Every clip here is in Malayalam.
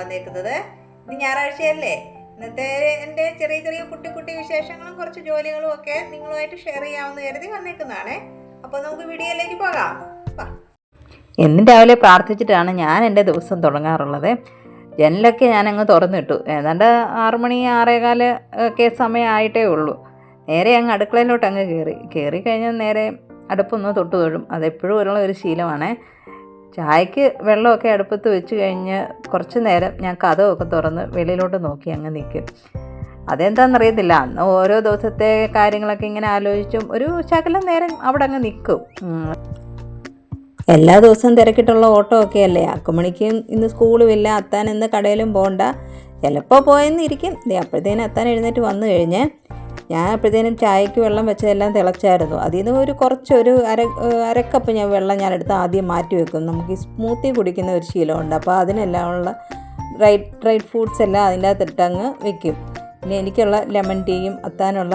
വന്നേക്കുന്നത്. ഇന്ന് ഞായറാഴ്ചയല്ലേ. ഇന്നത്തെ എൻ്റെ ചെറിയ ചെറിയ കുട്ടി വിശേഷങ്ങളും കുറച്ച് ജോലികളും ഒക്കെ നിങ്ങളുമായിട്ട് ഷെയർ ചെയ്യാമെന്ന് കരുതി വന്നേക്കുന്നതാണ്. അപ്പോൾ നമുക്ക് വീഡിയോയിലേക്ക് പോകാം. എന്നും രാവിലെ പ്രാർത്ഥിച്ചിട്ടാണ് ഞാൻ എൻ്റെ ദിവസം തുടങ്ങാറുള്ളത്. ജനലൊക്കെ ഞാനങ്ങ് തുറന്നിട്ടു. ഏതാണ്ട് 6 മണി 6:15 ഒക്കെ സമയമായിട്ടേ ഉള്ളൂ. നേരെ അങ്ങ് അടുക്കളയിലോട്ട് അങ്ങ് കയറി കഴിഞ്ഞാൽ നേരെ അടുപ്പൊന്ന് തൊട്ട് തൊഴും. അതെപ്പോഴും ഉള്ള ഒരു ശീലമാണ്. ചായക്ക് വെള്ളമൊക്കെ അടുപ്പത്ത് വെച്ച് കഴിഞ്ഞ് കുറച്ച് നേരം ഞാൻ കതവൊക്കെ തുറന്ന് വെളിയിലോട്ട് നോക്കി അങ്ങ് നിൽക്കും. അതെന്താണെന്നറിയത്തില്ല. അന്ന് ഓരോ ദിവസത്തെ കാര്യങ്ങളൊക്കെ ഇങ്ങനെ ആലോചിച്ചും ഒരു ശകലം നേരം അവിടെ അങ്ങ് നിൽക്കും. എല്ലാ ദിവസവും തിരക്കിട്ടുള്ള ഓട്ടമൊക്കെ അല്ലേ. 6 മണിക്ക് ഇന്ന് സ്കൂളുമില്ല, അത്താൻ ഇന്ന് കടയിലും പോകണ്ട, ചിലപ്പോൾ പോയെന്നിരിക്കും. അപ്പോഴത്തേനും അത്താൻ എഴുന്നേറ്റ് വന്നു കഴിഞ്ഞ് ഞാൻ അപ്പോഴത്തേനും ചായക്ക് വെള്ളം വെച്ചതെല്ലാം തിളച്ചായിരുന്നു. അതിൽ നിന്ന് ഒരു അരക്കപ്പ് വെള്ളം ഞാനെടുത്ത് ആദ്യം മാറ്റി വെക്കും. നമുക്ക് ഈ സ്മൂത്തി കുടിക്കുന്ന ഒരു ശീലമുണ്ട്. അപ്പോൾ അതിനെല്ലാം ഉള്ള ഡ്രൈ ഫ്രൂട്ട്സ് എല്ലാം അതിൻ്റെ അകത്തിട്ടങ്ങ് വെക്കും. പിന്നെ എനിക്കുള്ള ലെമൺ ടീയും അത്താനുള്ള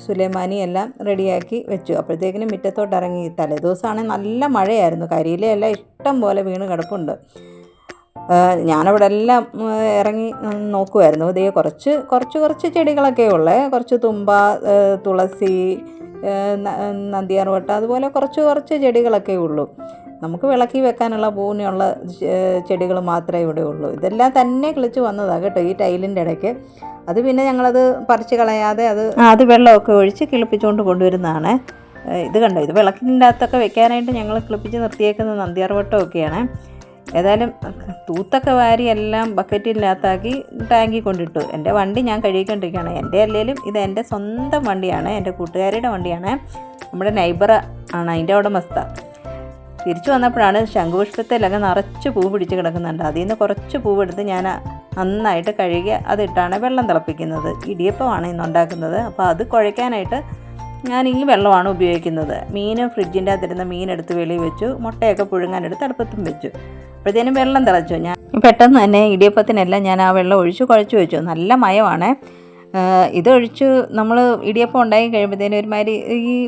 സുലൈമാനിയും എല്ലാം റെഡിയാക്കി വെച്ചു. അപ്പോഴത്തേക്കിനും മുറ്റത്തോട്ട് ഇറങ്ങി. തലേദിവസമാണെങ്കിൽ നല്ല മഴയായിരുന്നു. കരിയിലെല്ലാം ഇഷ്ടം പോലെ വീണ് കിടപ്പുണ്ട്. ഞാനവിടെ എല്ലാം ഇറങ്ങി നോക്കുമായിരുന്നു. ഇതേ കുറച്ച് ചെടികളൊക്കെ ഉള്ളത്, കുറച്ച് തുമ്പ, തുളസി, നന്ദിയാർവട്ട, അതുപോലെ കുറച്ച് ചെടികളൊക്കെ ഉള്ളൂ. നമുക്ക് വിളക്കി വെക്കാനുള്ള പൂവിനുള്ള ചെടികൾ മാത്രമേ ഇവിടെ ഉള്ളൂ. ഇതെല്ലാം തന്നെ കിളിച്ച് വന്നതാണ് കേട്ടോ ഈ ടൈലിൻ്റെ ഇടയ്ക്ക്. അത് പിന്നെ ഞങ്ങളത് പറിച്ച് കളയാതെ അത് വെള്ളമൊക്കെ ഒഴിച്ച് കിളിപ്പിച്ചുകൊണ്ട് കൊണ്ടുവരുന്നതാണ്. ഇത് കണ്ടോ, ഇത് വിളക്കിൻ്റെ അകത്തൊക്കെ വെക്കാനായിട്ട് ഞങ്ങൾ കിളിപ്പിച്ച് നിർത്തിയേക്കുന്ന നന്ദിയാർവട്ടമൊക്കെയാണ്. ഏതായാലും തൂത്തൊക്കെ വാരി എല്ലാം ബക്കറ്റിനകത്താക്കി ടാങ്കിൽ കൊണ്ടിട്ടു. എൻ്റെ വണ്ടി ഞാൻ കഴുകിക്കൊണ്ടിരിക്കുകയാണ്. എൻ്റെ അല്ലെങ്കിലും ഇത് എൻ്റെ സ്വന്തം വണ്ടിയാണ്, എൻ്റെ കൂട്ടുകാരിയുടെ വണ്ടിയാണ്. നമ്മുടെ നൈബർ ആണ് അതിൻ്റെ ഉടമസ്ഥ. തിരിച്ചു വന്നപ്പോഴാണ് ശംഖുപുഷ്പത്തിലൊക്കെ നിറച്ച് പൂ പിടിച്ച് കിടക്കുന്നുണ്ട്. അതിൽ നിന്ന് കുറച്ച് പൂവെടുത്ത് ഞാൻ നന്നായിട്ട് കഴുകി അതിട്ടാണ് വെള്ളം തിളപ്പിക്കുന്നത്. ഇടിയപ്പമാണ് ഇന്നുണ്ടാക്കുന്നത്. അപ്പോൾ അത് കുഴയ്ക്കാനായിട്ട് ഞാൻ ഈ വെള്ളമാണ് ഉപയോഗിക്കുന്നത്. ഫ്രിഡ്ജിൻ്റെ അകത്തിരുന്ന മീനെടുത്ത് വെളിയിൽ വെച്ചു. മുട്ടയൊക്കെ പുഴുങ്ങാനെടുത്ത് അടുപ്പത്തും വെച്ചു. അപ്പോഴത്തേനും വെള്ളം തിളച്ചു. ഞാൻ പെട്ടെന്ന് തന്നെ ഇടിയപ്പത്തിനെല്ലാം ഞാൻ ആ വെള്ളം ഒഴിച്ച് കുഴച്ച് വെച്ചു. നല്ല മയമാണ്. ഇതൊഴിച്ച് നമ്മൾ ഇടിയപ്പം ഉണ്ടാക്കി കഴിയുമ്പോഴത്തേനും ഒരുമാതിരി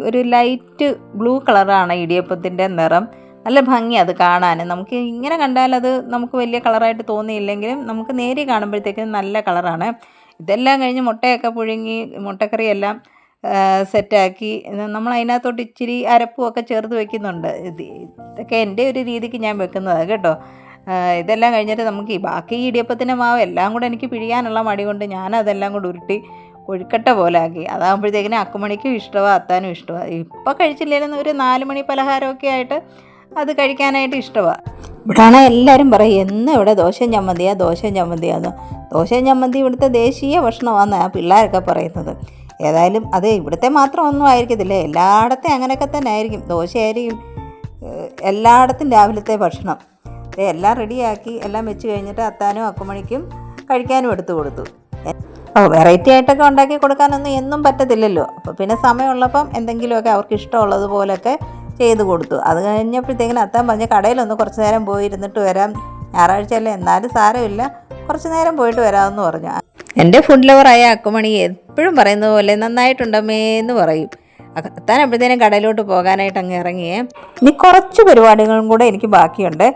ഒരു ലൈറ്റ് ബ്ലൂ കളറാണ് ഇടിയപ്പത്തിൻ്റെ നിറം. നല്ല ഭംഗി അത് കാണാൻ. നമുക്ക് ഇങ്ങനെ കണ്ടാലത് നമുക്ക് വലിയ കളറായിട്ട് തോന്നിയില്ലെങ്കിലും നമുക്ക് നേരി കാണുമ്പോഴത്തേക്കും നല്ല കളറാണ്. ഇതെല്ലാം കഴിഞ്ഞ് മുട്ടയൊക്കെ പുഴുങ്ങി മുട്ടക്കറിയെല്ലാം സെറ്റാക്കി നമ്മൾ അതിനകത്തോട്ട് ഇച്ചിരി അരപ്പുമൊക്കെ ചേർത്ത് വെക്കുന്നുണ്ട്. ഇതൊക്കെ എൻ്റെ ഒരു രീതിക്ക് ഞാൻ വെക്കുന്നതാണ് കേട്ടോ. ഇതെല്ലാം കഴിഞ്ഞിട്ട് നമുക്ക് ബാക്കി ഇടിയപ്പത്തിൻ്റെ മാവ് എല്ലാം കൂടെ എനിക്ക് പിഴിയാനുള്ള മടി കൊണ്ട് ഞാനതെല്ലാം കൂടെ ഉരുട്ടി കൊഴുക്കട്ട പോലെ ആക്കി. അതാകുമ്പോഴത്തേക്കിനും അക്കുമണിക്കും ഇഷ്ടമാണ്, അത്താനും ഇഷ്ടമാണ്. ഇപ്പോൾ കഴിച്ചില്ലെങ്കിലും ഒരു 4 മണി പലഹാരമൊക്കെ ആയിട്ട് അത് കഴിക്കാനായിട്ട് ഇഷ്ടമാണ്. ഇവിടെയാണ് എല്ലാവരും പറയും എന്നും ഇവിടെ ദോശയും ചമ്മന്തിയാണ്. ദോശയും ചമ്മന്തി ഇവിടുത്തെ ദേശീയ ഭക്ഷണമാണ് ആ പിള്ളേരൊക്കെ പറയുന്നത്. ഏതായാലും അത് ഇവിടുത്തെ മാത്രം ഒന്നും ആയിരിക്കത്തില്ല, എല്ലായിടത്തും അങ്ങനെയൊക്കെ തന്നെ ആയിരിക്കും. ദോശയായിരിക്കും എല്ലായിടത്തും രാവിലത്തെ ഭക്ഷണം. എല്ലാം റെഡിയാക്കി എല്ലാം വെച്ച് കഴിഞ്ഞിട്ട് അത്താനും അക്കുമണിക്കും കഴിക്കാനും എടുത്തു കൊടുത്തു. വെറൈറ്റി ആയിട്ടൊക്കെ ഉണ്ടാക്കി കൊടുക്കാനൊന്നും എന്നും പറ്റത്തില്ലല്ലോ. അപ്പോൾ പിന്നെ സമയമുള്ളപ്പം എന്തെങ്കിലുമൊക്കെ അവർക്ക് ഇഷ്ടമുള്ളതുപോലൊക്കെ ചെയ്ത് കൊടുത്തു. അത് കഴിഞ്ഞപ്പോഴത്തേക്കിനും അത്താൻ പറഞ്ഞ് കടയിലൊന്ന് കുറച്ച് നേരം പോയിരുന്നിട്ട് വരാം, ഞായറാഴ്ചയല്ലേ എന്നാലും സാരമില്ല, കുറച്ച് നേരം പോയിട്ട് വരാമെന്ന് പറഞ്ഞു. എൻ്റെ ഫുഡ് ലവറായ അക്കുമണി എപ്പോഴും പറയുന്നത് പോലെ നന്നായിട്ടുണ്ടമ്മേ എന്ന് പറയും. അത്താൻ അപ്പോഴത്തേനും കടയിലോട്ട് പോകാനായിട്ട് അങ്ങ് ഇറങ്ങിയേ. ഇനി കുറച്ച് പരിപാടികളും കൂടെ എനിക്ക് ബാക്കിയുണ്ട്.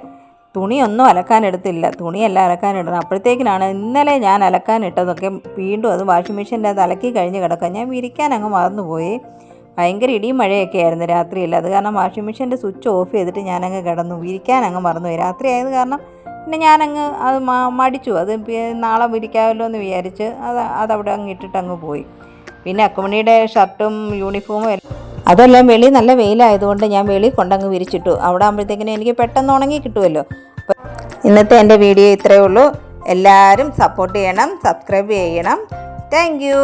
തുണിയൊന്നും അലക്കാനെടുത്തില്ല, തുണിയെല്ലാം അലക്കാനിടണം. അപ്പോഴത്തേക്കിനാണ് ഇന്നലെ ഞാൻ അലക്കാനിട്ടതൊക്കെ വീണ്ടും അത് വാഷിംഗ് മെഷീൻ്റെ അത് അലക്കി കഴിഞ്ഞ് കിടക്കുക. ഞാൻ വിരിക്കാൻ അങ്ങ് മറന്നുപോയി. ഭയങ്കര ഇടിയും മഴയൊക്കെ ആയിരുന്നു രാത്രിയില്ല. അത് കാരണം വാഷിംഗ് മെഷീൻ്റെ സ്വിച്ച് ഓഫ് ചെയ്തിട്ട് ഞാനങ്ങ് കിടന്നു. വിരിക്കാൻ അങ്ങ് മറന്നുപോയി. രാത്രി ആയത് കാരണം പിന്നെ ഞാനങ്ങ് അത് മടിച്ചു. അത് നാളെ വിരിക്കാമല്ലോ എന്ന് വിചാരിച്ച് അതവിടെ അങ്ങ് ഇട്ടിട്ട് അങ്ങ് പോയി. പിന്നെ അക്കുമണിയുടെ ഷർട്ടും യൂണിഫോമും അതെല്ലാം വെളി നല്ല വെയിലായതുകൊണ്ട് ഞാൻ വെളി കൊണ്ടങ്ങ് വിരിച്ചിട്ടു. അവിടെ ആകുമ്പോഴത്തേക്കിനും എനിക്ക് പെട്ടെന്ന് ഉണങ്ങി കിട്ടുമല്ലോ. ഇന്നത്തെ എൻ്റെ വീഡിയോ ഇത്രയേ ഉള്ളൂ. എല്ലാവരും സപ്പോർട്ട് ചെയ്യണം, സബ്സ്ക്രൈബ് ചെയ്യണം. Thank you.